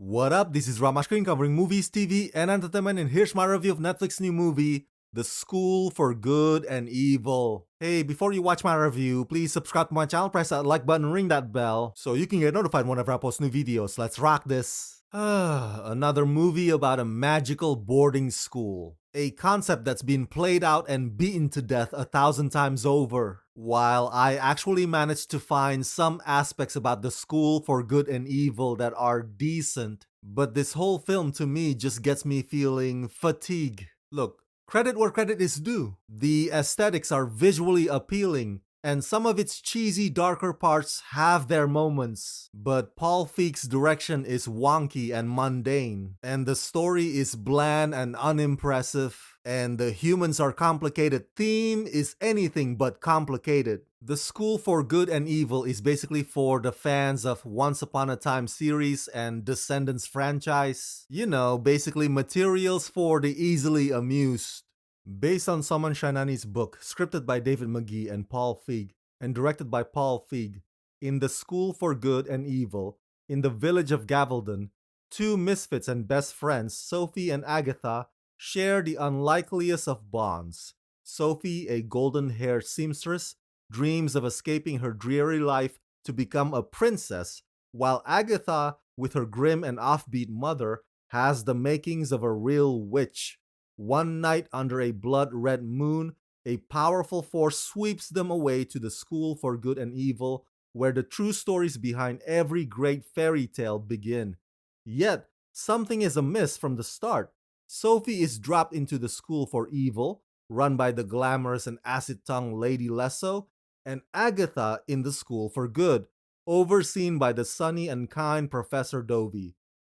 What up? This is Ramashkrin covering movies, TV, and entertainment, and here's my review of Netflix's new movie, The School for Good and Evil. Hey, before you watch my review, please subscribe to my channel, press that like button, ring that bell, so you can get notified whenever I post new videos. Let's rock this. Another movie about a magical boarding school. A concept that's been played out and beaten to death 1,000 times over. While I actually managed to find some aspects about the school for good and evil that are decent, but this whole film to me just gets me feeling fatigue. Look, credit where credit is due. The aesthetics are visually appealing, and some of its cheesy, darker parts have their moments. But Paul Feig's direction is wonky and mundane, and the story is bland and unimpressive, and the humans are complicated. Theme is anything but complicated. The School for Good and Evil is basically for the fans of Once Upon a Time series and Descendants franchise. You know, basically materials for the easily amused. Based on Saman Shainani's book, scripted by David McGee and Paul Feig, and directed by Paul Feig, in The School for Good and Evil, in the village of Gavaldon, two misfits and best friends, Sophie and Agatha, share the unlikeliest of bonds. Sophie, a golden-haired seamstress, dreams of escaping her dreary life to become a princess, while Agatha, with her grim and offbeat mother, has the makings of a real witch. One night under a blood-red moon, a powerful force sweeps them away to the School for Good and Evil, where the true stories behind every great fairy tale begin. Yet, something is amiss from the start. Sophie is dropped into the School for Evil, run by the glamorous and acid-tongued Lady Lesso, and Agatha in the School for Good, overseen by the sunny and kind Professor Dovey.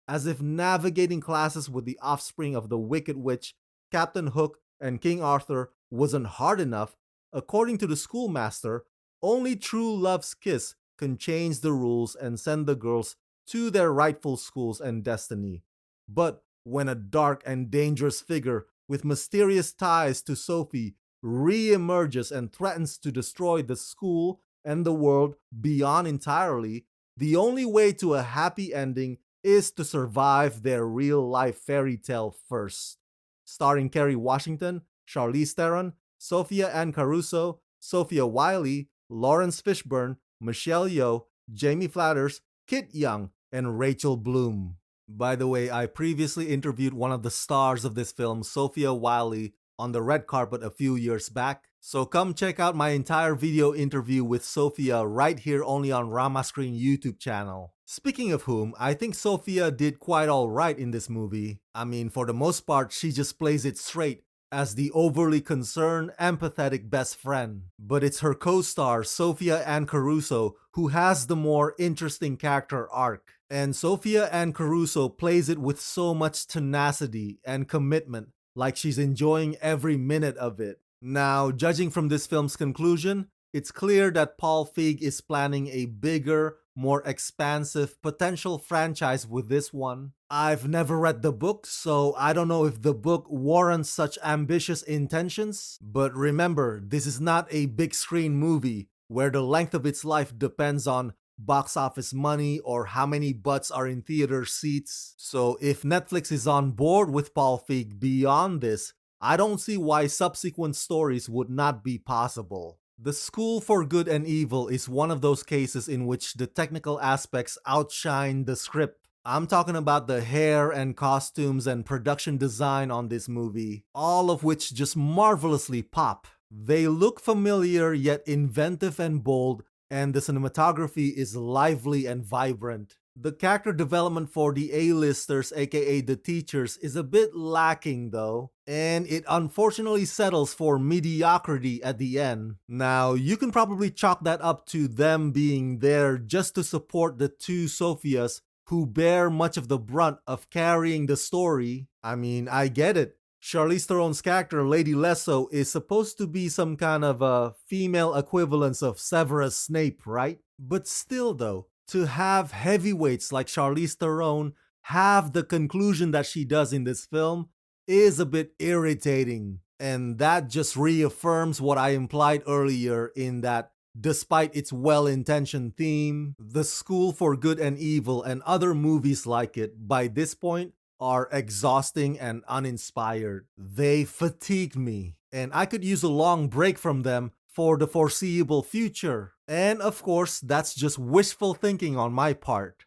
As if navigating classes with the offspring of the Wicked Witch, Captain Hook, and King Arthur wasn't hard enough, according to the schoolmaster, only true love's kiss can change the rules and send the girls to their rightful schools and destiny. But when a dark and dangerous figure with mysterious ties to Sophie re-emerges and threatens to destroy the school and the world beyond entirely, the only way to a happy ending is to survive their real-life fairy tale first. Starring Kerry Washington, Charlize Theron, Sophia Ann Caruso, Sophia Wiley, Lawrence Fishburne, Michelle Yeoh, Jamie Flatters, Kit Young, and Rachel Bloom. By the way, I previously interviewed one of the stars of this film, Sophia Wiley, on the red carpet a few years back, so come check out my entire video interview with Sophia right here only on Ramascreen YouTube channel. Speaking of whom, I think Sophia did quite alright in this movie. I mean, for the most part, she just plays it straight as the overly concerned, empathetic best friend. But it's her co-star, Sophia Ann Caruso, who has the more interesting character arc. And Sophia Ann Caruso plays it with so much tenacity and commitment, like she's enjoying every minute of it. Now, judging from this film's conclusion, it's clear that Paul Feig is planning a bigger, more expansive potential franchise with this one. I've never read the book, so I don't know if the book warrants such ambitious intentions. But remember, this is not a big screen movie where the length of its life depends on box office money or how many butts are in theater seats. So if Netflix is on board with Paul Feig beyond this, I don't see why subsequent stories would not be possible. The School for Good and Evil is one of those cases in which the technical aspects outshine the script. I'm talking about the hair and costumes and production design on this movie, all of which just marvelously pop. They look familiar yet inventive and bold, and the cinematography is lively and vibrant. The character development for the A-listers, aka the teachers, is a bit lacking though, and it unfortunately settles for mediocrity at the end. Now, you can probably chalk that up to them being there just to support the two Sophias who bear much of the brunt of carrying the story. I mean, I get it. Charlize Theron's character, Lady Lesso, is supposed to be some kind of a female equivalence of Severus Snape, right? But still though, to have heavyweights like Charlize Theron have the conclusion that she does in this film is a bit irritating. And that just reaffirms what I implied earlier in that Despite its well-intentioned theme, The School for Good and Evil and other movies like it, by this point, are exhausting and uninspired. They fatigue me, and I could use a long break from them for the foreseeable future. And of course, that's just wishful thinking on my part.